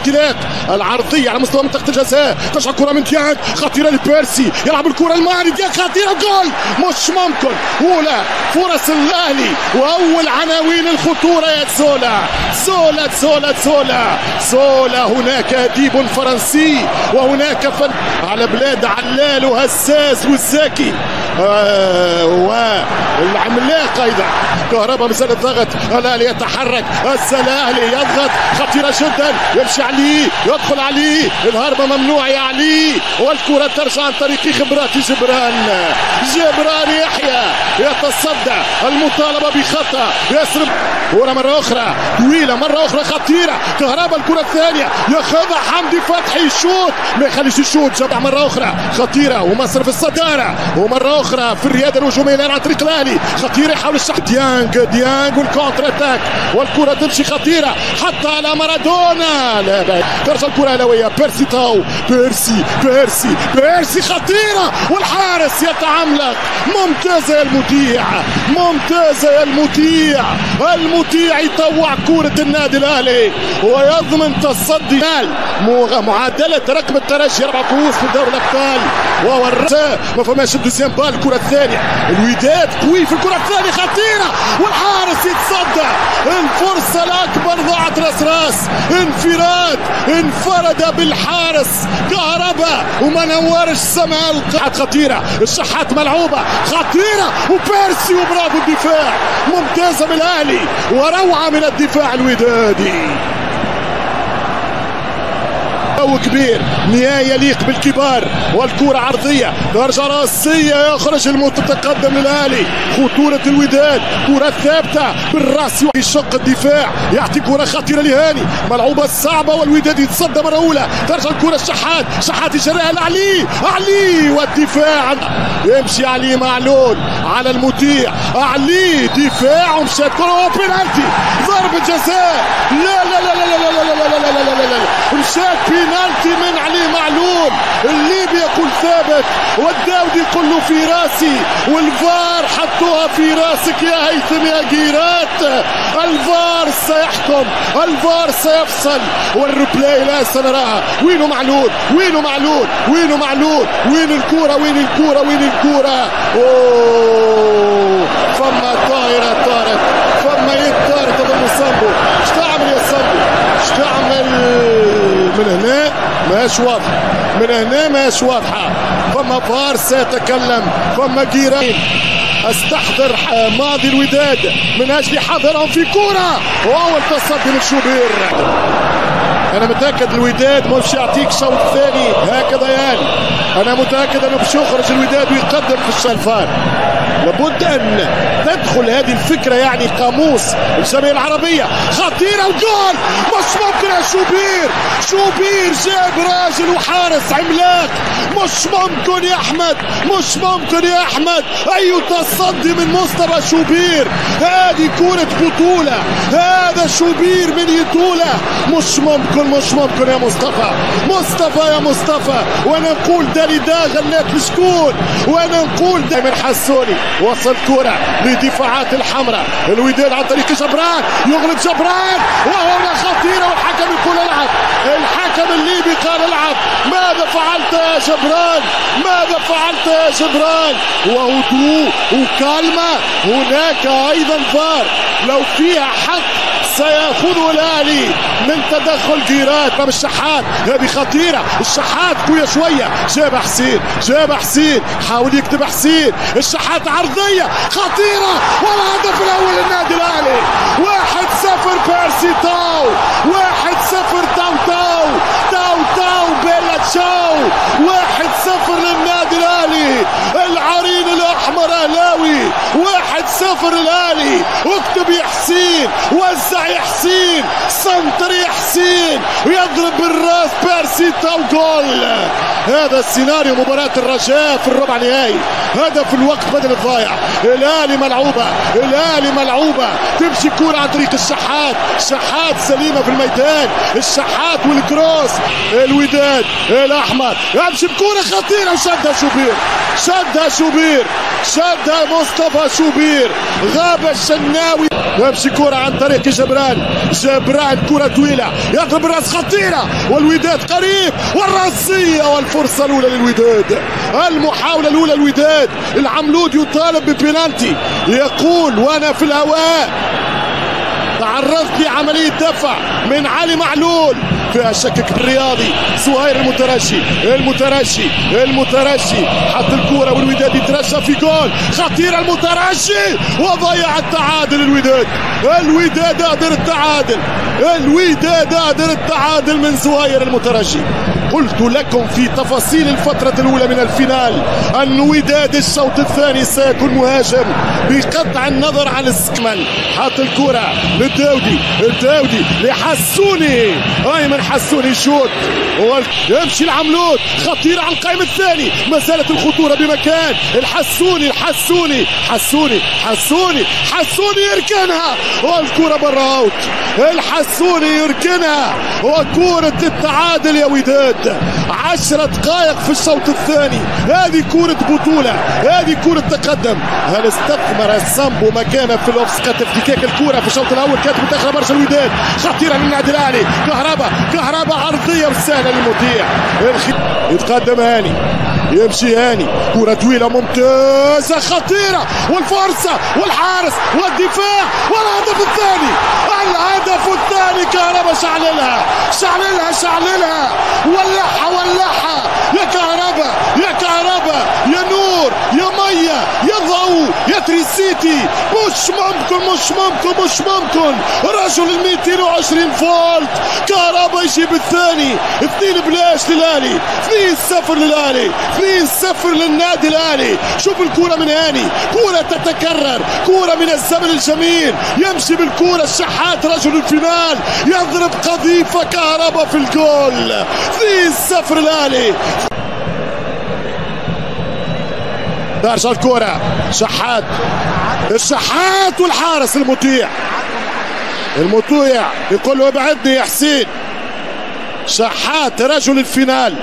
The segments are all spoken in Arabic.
الانطلاق العرضيه على مستوى منطقه الجزاء، ترجع الكره من ديانج خطيره لبيرسي، يلعب الكره الماني ديانج خطيره، جول مش ممكن. اولى فرص الاهلي واول عناوين الخطوره يا سولا. سولا هناك اديب فرنسي وهناك فن على بلاد علال وهساس والزاكي والعملاق ايضا. كهرباء مثل الضغط، الاهلي يتحرك، الاهلي يضغط خطيره جدا، يمشي عليه يدخل عليه، الهربه ممنوع يا علي، والكره ترجع عن طريق خبرات جبران يحيى يتصدى المطالبه بخطا، يسرب كره مره اخرى طويله، مره اخرى خطيره، كهرباء الكره الثانيه ياخذها حمدي فتحي، يشوط ما يخليش يشوط، جبع مره اخرى خطيره ومصر في الصداره، ومره اخرى في الرياده الهجوميه عن طريق الاهلي خطيره، يحاول الشح ديانج والكونتر اتاك، والكره تمشي خطيره حتى على مارادونا، لا بعيد ترجع الكره الاوليه، بيرسي تاو، بيرسي خطيره، والحارس يتعملق. ممتازه يا المطيع يطوع كره النادي الاهلي ويضمن تصدي معادله ركب الترجي 4 كؤوس في دوري الابطال، وهو ما فماش الدوزيام بال. الكره الثانيه الوداد قوي في الكره الثانيه خطيره، والحارس يتصدى، الفرصه الاكبر ضاعت راس انفرد بالحارس كهرباء وما نورش سمع القاعد. خطيره الشحات ملعوبه خطيره، وبيرسي وبرافو الدفاع، ممتازه من الاهلي وروعه من الدفاع الودادي. جو كبير، نهاية يليق بالكبار، والكرة عرضية درجة راسية، يخرج المتقدم للأهلي. خطورة الوداد، كرة ثابتة بالراس يشق الدفاع، يعطي كرة خطيرة لهاني، ملعوبة صعبة، والوداد يتصدى مرة أولى، ترجع الكرة الشحات يجريها علي والدفاع يمشي علي معلول على المطيع، علي دفاع ومشات كرة بينالتي، ضربة جزاء، لا مشات بينالتي من علي معلول، الليبي يقول ثابت والداودي يقول له في راسي، والفار حطوها في راسك يا هيثم يا جيرات. الفار سيحكم، الفار سيفصل، والريبلاي لا سنراها. وينه معلول وين الكرة اوه فما طائرة طارت، فما يد طارت ضمن سامبو. ايش تعمل يا سامبو؟ ايش تعمل؟ من هنا ماهيش واضحة، فما فار سيتكلم، فما جيران. استحضر ماضي الوداد من اجل حضرهم في كرة، واول تصدي من شوبير. انا متاكد الوداد مش يعطيك شوط ثاني هكذا، يعني انا متاكد انه باش يخرج الوداد ويقدم في الشلفان. لابد ان تدخل هذه الفكره يعني قاموس الجمعيه العربيه. خطيره وجول، مش ممكن يا شوبير جاب راجل وحارس عملاق، مش ممكن يا احمد، اي تصدي من مصطفى شوبير، هذه كرة بطولة، هذا شوبير من يطولة، مش ممكن يا مصطفى. وانا نقول دا غنات بشكون، وانا نقول من حسوني وصل كرة لدفاعات الحمراء، الوداد عن طريق جبران، يغلب جبران، وهنا خطيرة، والحكم يقول العب، الحكم الليبي قال العب. ماذا فعلت يا جبران؟ وهدوء وكلمة، هناك ايضا فار، لو فيها حق سيأخذه الأهلي من تدخل جيرات. الشحات هذه خطيرة، الشحات قوية شوية، جاب حسين حاول يكتب حسين، الشحات عرضية خطيرة، والهدف الأول للنادي الأهلي. 1-0 بيرسي تاو، 1-0 تاو بيلا تشاو، 1-0 للنادي الأهلي. العرين الأحمر أهلاوي، 1-0 الأهلي. واكتب يا حسين، وزع يا حسين، سنتر يا حسين، ويضرب بالراس بيرسي تاو، جول هذا السيناريو مباراة الرجاء في الربع نهائي. هدف الوقت بدل الضايع. الأهلي ملعوبة تمشي كورة عن طريق الشحات سليمة في الميدان. الشحات والكروس. الوداد الأحمر يمشي بكورة خطيرة وشدها مصطفى شوبير. غاب الشناوي يمشي كرة عن طريق جبران كرة طويلة يضرب الراس خطيرة والوداد قريب والراسية والفرصة الأولى للوداد. المحاولة الأولى للوداد. العملود يطالب ببنالتي يقول وانا في الهواء تعرضت لعملية دفع من علي معلول فيها شكك الرياضي. سهير المترشي حط الكرة والوداد يترشى في جول خطير. المترشي وضيع التعادل. الوداد قادر التعادل من سهير المترشي. قلت لكم في تفاصيل الفترة الأولى من الفينال أن وداد الشوط الثاني سيكون مهاجم بقطع النظر عن السكمل. حط الكرة للداودي لحسوني. أيمن حسوني شوت يمشي العملود خطيرة على القائم الثاني. ما زالت الخطورة بمكان الحسوني يركنها والكرة برا اوت. الحسوني يركنها وكرة التعادل يا وداد. 10 دقائق في الشوط الثاني. هذه كرة بطولة، هذه كرة تقدم. هل استثمر السامبو مكانه في الاوفسكا تفكيك الكرة في الشوط الاول كانت متاخرة برشا الوداد. خطيرة للنادي الاهلي. كهرباء عرضية وسهلة للمطيع. يتقدم هاني يمشي هاني كرة طويلة ممتازة خطيرة والفرصة والحارس والدفاع والهدف الثاني. كهرباء شعللها ولعها يا كهرباء يا نور يا مية يا ضوء يا تريسيتي. مش ممكن رجل 220 فولت. كهرباء يجيب الثاني. 2-0 للأهلي. 2-0 للنادي الأهلي. شوف الكرة من هاني كرة تتكرر كرة من الزمن الجميل. يمشي بالكرة الشحات رجل الفينال يضرب قذيفة كهرباء في الجول. 2-0 الأهلي. ترجع الكرة الشحات والحارس المطيع يقول له ابعدني يا حسين. شحات رجل الفينال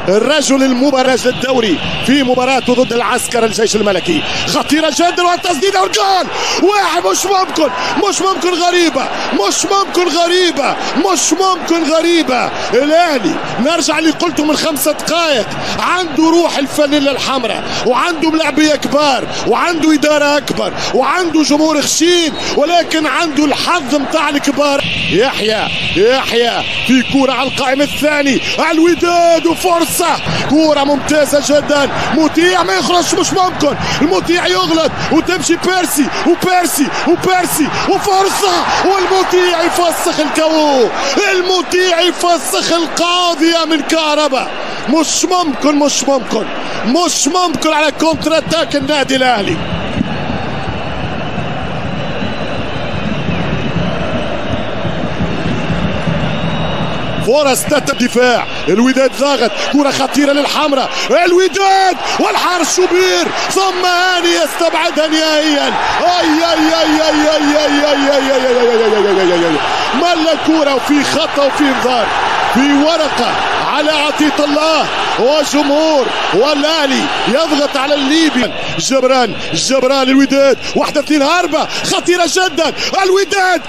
الرجل المبرز للدوري في مباراته ضد العسكر الجيش الملكي. خطيرة جدا والتسديدة والجول. واحد مش ممكن غريبة. الأهلي نرجع اللي قلته من 5 دقائق عنده روح الفانيلا الحمراء وعنده ملاعبية كبار وعنده إدارة أكبر وعنده جمهور خشين ولكن عنده الحظ متاع الكبار. يحيى في كرة على القائم الثاني. الوداد وفرصة كرة ممتازة جدا. مطيع ما يخرجش مش ممكن. المطيع يغلط وتمشي بيرسي وفرصة والمطيع يفسخ الكو. المطيع يفسخ القاضية من كهرباء. مش ممكن على كونتر اتاك النادي الاهلي. فرص الدفاع. الوداد ضاغط كرة خطيرة للحمراء. الوداد والحارس شوبير ثم هاني يستبعدها نهائيا. ملا كرة وفي خطأ وفي انذار في ورقة على عطية الله وجمهور والاهلي يضغط على الليبي. جبران الوداد 1-2 هربة خطيرة جدا. الوداد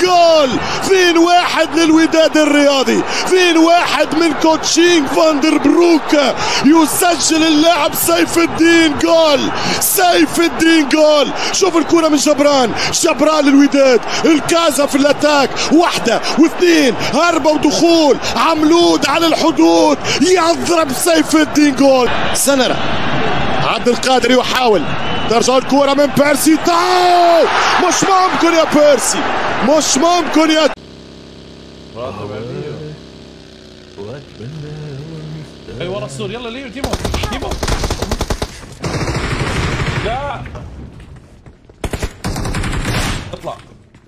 جول. 2-1 للوداد الرياضي. 2-1 من كوتشينغ فاندر بروك. يسجل اللاعب سيف الدين جول. شوف الكرة من جبران للوداد. الكازا في الاتاك 1 و2 هربة ودخول. عملود على الحدود يضرب سيف الدين جول. سنرة عبد القادر يحاول ترجع الكرة من بيرسي. مش ممكن يا بيرسي اي ورا السور. يلا ليو تيمو لا اطلع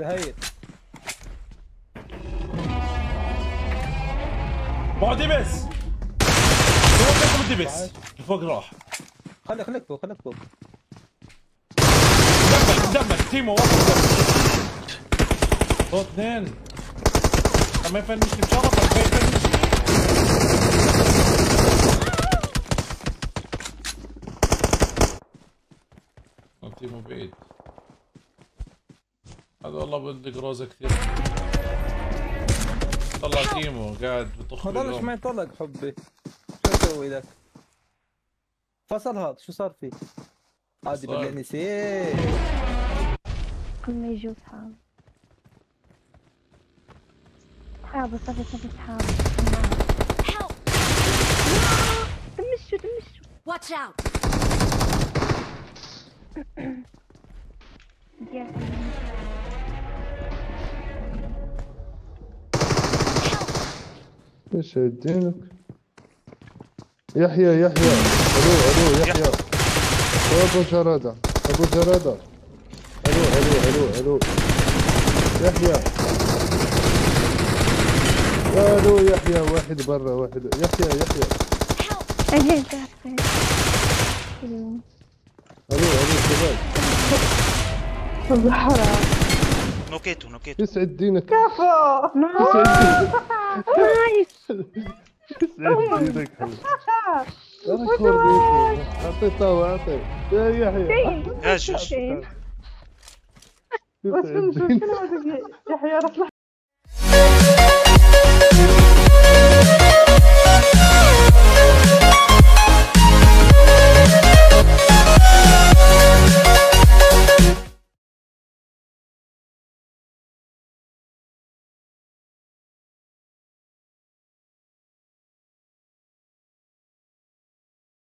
تهيل. معه دبس. فوق الدبس. فوق راح. خليك فوق. دمك تيمو وصل. صوت اثنين. ما يفنشني بشرفك ما يفنشني. تيمو بعيد. هذا والله بدك روزة كثير. طلع تيمو قاعد بطخ. ما ضلش ما يطلق حبي. شو اسوي لك؟ فصل هذا شو صار فيه؟ عادي بالله نسيت. كل يجوا اصحاب. صافي اصحاب. دمشوا. Watch out. ايش دينك؟ يحيى الو يحيى ابو جرادة الو يحيى الو يحيى واحد برا واحد يحيى ايه تعرفين. الو شباب والله حرام. نوكيتو يسعد دينك كفو. نايس. يسعد دينك انا كورديت اعطي يا يحيى هاجس يسعد دينك يحيى